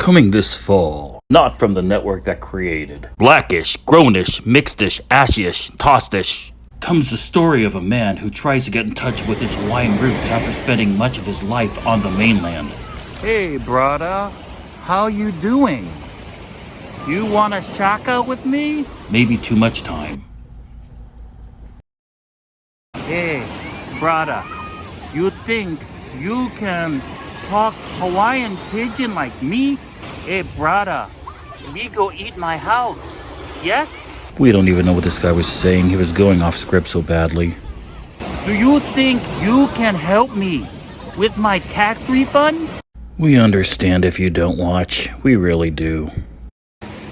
Coming this fall, not from the network that created Blackish, Grownish, Mixedish, Ashyish, Tostish, comes the story of a man who tries to get in touch with his Hawaiian roots after spending much of his life on the mainland. Hey, brother, how you doing? You wanna shaka with me? Maybe too much time. Hey, brother, you think you can talk Hawaiian pidgin like me? Hey, brother, we go eat my house, yes? We don't even know what this guy was saying. He was going off script so badly. Do you think you can help me with my tax refund? We understand if you don't watch. We really do.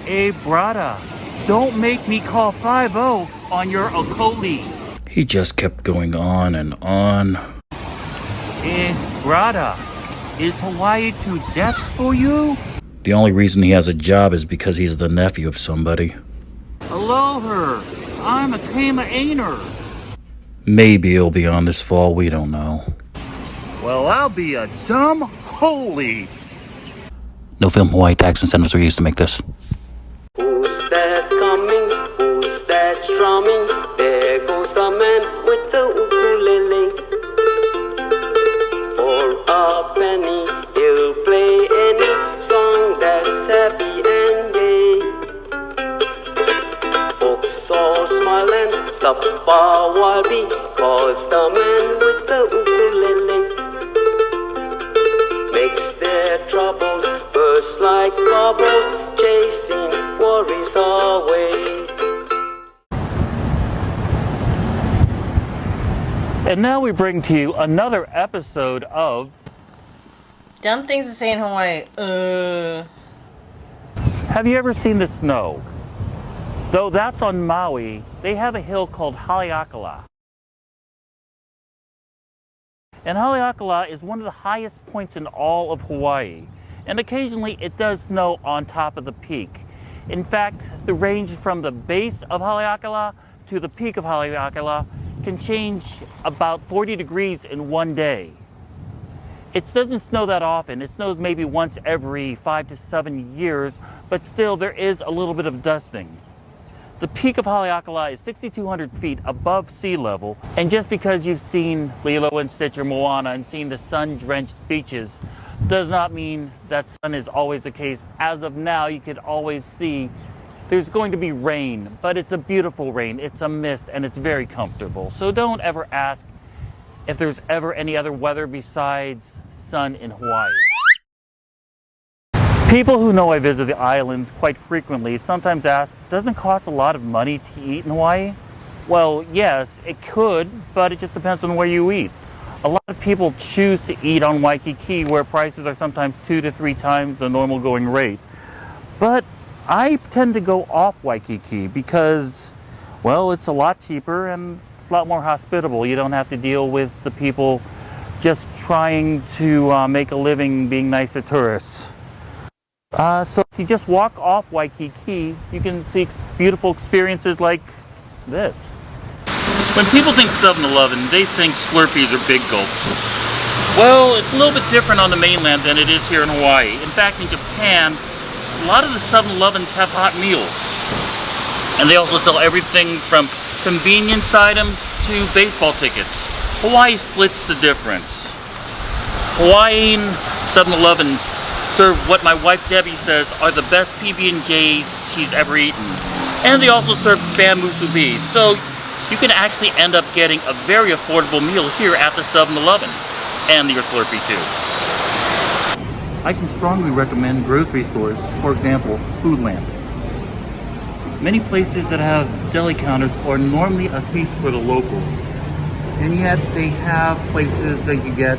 Hey, brother, don't make me call 5-0 on your Okoli. He just kept going on and on. Hey, brother, is Hawaii too deaf for you? The only reason he has a job is because he's the nephew of somebody. Aloha, I'm a Kama-ainer. Maybe he'll be on this fall, we don't know. Well, I'll be a dumb holy. No film Hawaii tax incentives were used to make this. Who's that coming? Who's that strumming? There goes the man with the ukulele. For a penny, he'll play any song that's happy and gay. Folks all smile and stop a while because the man with the ukulele makes their troubles burst like bubbles, chasing worries away. And now we bring to you another episode of Dumb things to say in Hawaii. Have you ever seen the snow? Though that's on Maui, they have a hill called Haleakala. And Haleakala is one of the highest points in all of Hawaii. And occasionally it does snow on top of the peak. In fact, the range from the base of Haleakala to the peak of Haleakala can change about 40 degrees in one day. It doesn't snow that often. It snows maybe once every 5 to 7 years, but still there is a little bit of dusting. The peak of Haleakala is 6,200 feet above sea level, and just because you've seen Lilo and Stitch or Moana and seen the sun-drenched beaches does not mean that sun is always the case. As of now, you could always see there's going to be rain, but it's a beautiful rain. It's a mist, and it's very comfortable. So don't ever ask if there's ever any other weather besides sun in Hawaii. People who know I visit the islands quite frequently sometimes ask, doesn't it cost a lot of money to eat in Hawaii? Well, yes, it could, but it just depends on where you eat. A lot of people choose to eat on Waikiki, where prices are sometimes 2 to 3 times the normal going rate. But I tend to go off Waikiki because, well, it's a lot cheaper and it's a lot more hospitable. You don't have to deal with the people just trying to make a living being nice to tourists. So if you just walk off Waikiki, you can see beautiful experiences like this. When people think 7-Eleven, they think Slurpees are big gulps. Well, it's a little bit different on the mainland than it is here in Hawaii. In fact, in Japan, a lot of the 7-Elevens have hot meals. And they also sell everything from convenience items to baseball tickets. Hawaii splits the difference. Hawaiian 7-Elevens serve what my wife Debbie says are the best PB&Js she's ever eaten. And they also serve spam musubi, so you can actually end up getting a very affordable meal here at the 7-Eleven. And your Slurpee too. I can strongly recommend grocery stores, for example, Foodland. Many places that have deli counters are normally a feast for the locals. And yet they have places that you get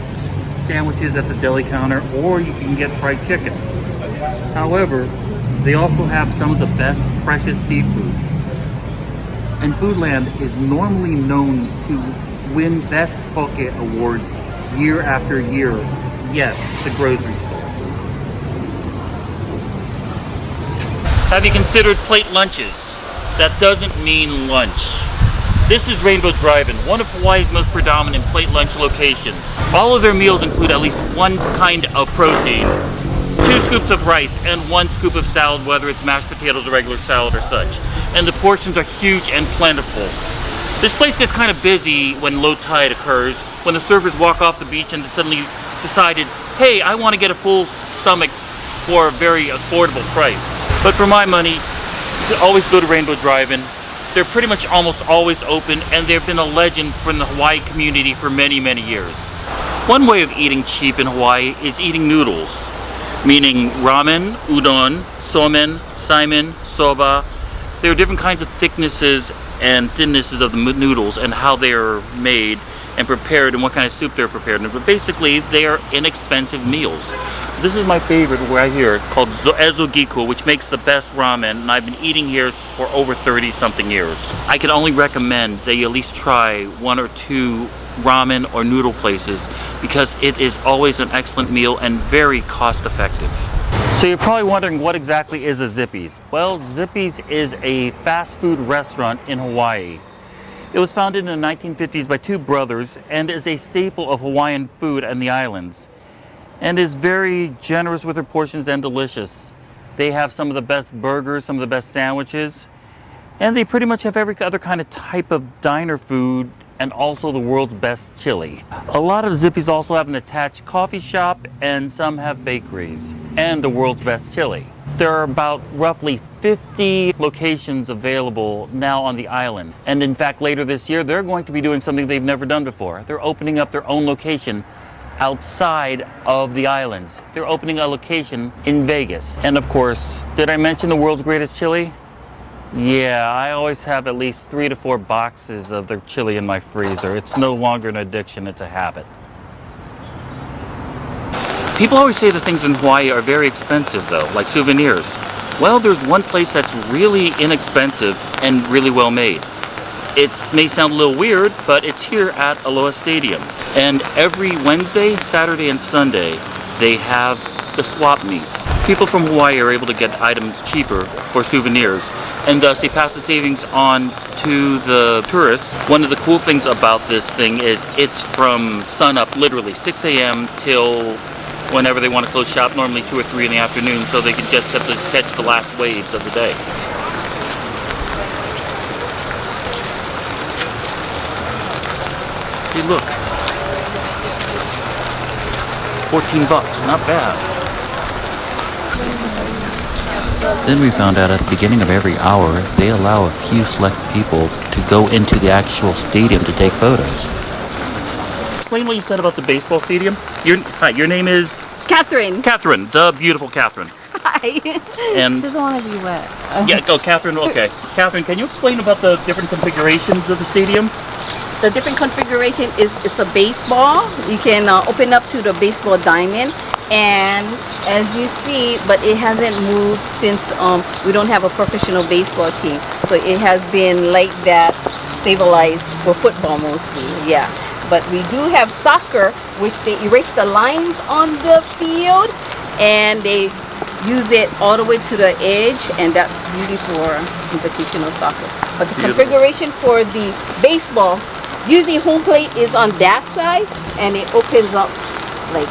sandwiches at the deli counter, or you can get fried chicken. However, they also have some of the best, freshest seafood. And Foodland is normally known to win Best Poke Awards year after year. Yes, the grocery store. Have you considered plate lunches? That doesn't mean lunch. This is Rainbow DriveIn, one of Hawaii's most predominant plate lunch locations. All of their meals include at least one kind of protein. 2 scoops of rice, and 1 scoop of salad, whether it's mashed potatoes or regular salad or such. And the portions are huge and plentiful. This place gets kind of busy when low tide occurs, when the surfers walk off the beach and suddenly decided, hey, I want to get a full stomach for a very affordable price. But for my money, always go to Rainbow Drive-In. They're pretty much almost always open, and they've been a legend from the Hawaii community for many, many years. One way of eating cheap in Hawaii is eating noodles, meaning ramen, udon, somen, saimin, soba. There are different kinds of thicknesses and thinnesses of the noodles and how they are made and prepared and what kind of soup they're prepared in. But basically, they are inexpensive meals. This is my favorite right here, called Ezogiku, which makes the best ramen, and I've been eating here for over 30-something years. I can only recommend that you at least try 1 or 2 ramen or noodle places, because it is always an excellent meal and very cost-effective. So you're probably wondering, what exactly is a Zippys? Well, Zippys is a fast food restaurant in Hawaii. It was founded in the 1950s by 2 brothers and is a staple of Hawaiian food on the islands, and is very generous with their portions and delicious. They have some of the best burgers, some of the best sandwiches, and they pretty much have every other kind of type of diner food, and also the world's best chili. A lot of Zippys also have an attached coffee shop, and some have bakeries, and the world's best chili. There are about roughly 50 locations available now on the island, and in fact later this year they're going to be doing something they've never done before. They're opening up their own location outside of the islands. They're opening a location in Vegas. And of course, did I mention the world's greatest chili? Yeah, I always have at least 3 to 4 boxes of their chili in my freezer. It's no longer an addiction, it's a habit. People always say that things in Hawaii are very expensive though, like souvenirs. Well, there's one place that's really inexpensive and really well made. It may sound a little weird, but it's here at Aloha Stadium. And every Wednesday, Saturday, and Sunday, they have the swap meet. People from Hawaii are able to get items cheaper for souvenirs, and thus they pass the savings on to the tourists. One of the cool things about this thing is it's from sunup, literally 6 a.m. till whenever they want to close shop, normally 2 or 3 in the afternoon, so they can just have to catch the last waves of the day. Hey, look. 14 bucks, not bad. Then we found out at the beginning of every hour, they allow a few select people to go into the actual stadium to take photos. Explain what you said about the baseball stadium. Hi, your name is? Catherine. Catherine, the beautiful Catherine. Hi. And she doesn't want to be wet. yeah, go Catherine, okay. Catherine, can you explain about the different configurations of the stadium? The different configuration is it's a baseball. You can open up to the baseball diamond, and as you see, but it hasn't moved since we don't have a professional baseball team. So it has been like that, stabilized for football mostly, yeah. But we do have soccer, which they erase the lines on the field, and they use it all the way to the edge, and that's really for invitational soccer. But the configuration for the baseball, usually home plate is on that side, and it opens up like,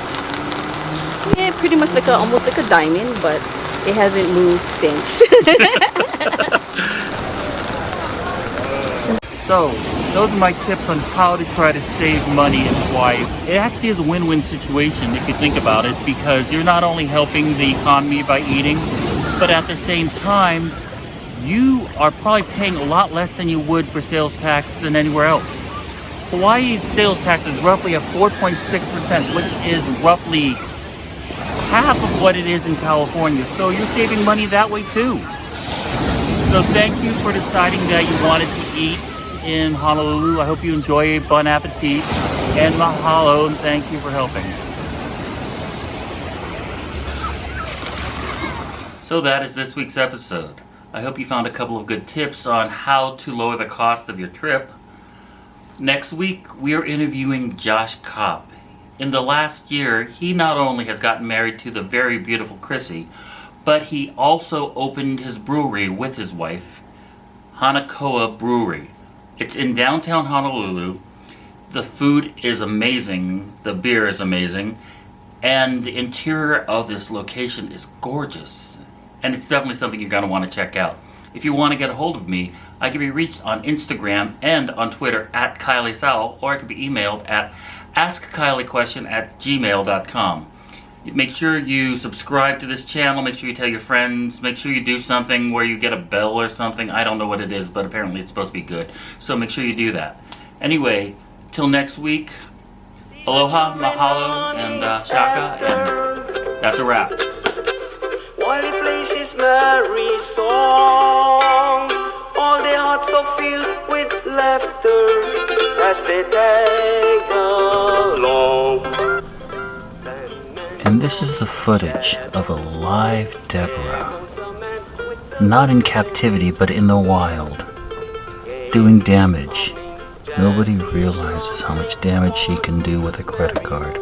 yeah, pretty much like almost like a diamond, but it hasn't moved since. So, those are my tips on how to try to save money in Hawaii. It actually is a win-win situation if you think about it, because you're not only helping the economy by eating, but at the same time, you are probably paying a lot less than you would for sales tax than anywhere else. Hawaii's sales tax is roughly at 4.6%, which is roughly half of what it is in California. So you're saving money that way too. So thank you for deciding that you wanted to eat in Honolulu. I hope you enjoy. Bon appetit, and mahalo, and thank you for helping. So that is this week's episode. I hope you found a couple of good tips on how to lower the cost of your trip. Next week, we are interviewing Josh Kopp. In the last year, he not only has gotten married to the very beautiful Chrissy, but he also opened his brewery with his wife, Hanakoa Brewery. It's in downtown Honolulu. The food is amazing. The beer is amazing. And the interior of this location is gorgeous. And it's definitely something you're going to want to check out. If you want to get a hold of me, I can be reached on Instagram and on Twitter at Isao, or I can be emailed at askkyliequestion@gmail.com. Make sure you subscribe to this channel, make sure you tell your friends, make sure you do something where you get a bell or something. I don't know what it is, but apparently it's supposed to be good. So make sure you do that. Anyway, till next week, aloha, mahalo, and shaka, and that's a wrap. While he plays his merry song, all the hearts are filled with laughter as they tag along. And this is the footage of a live Deborah, not in captivity but in the wild, doing damage. Nobody realizes how much damage she can do with a credit card.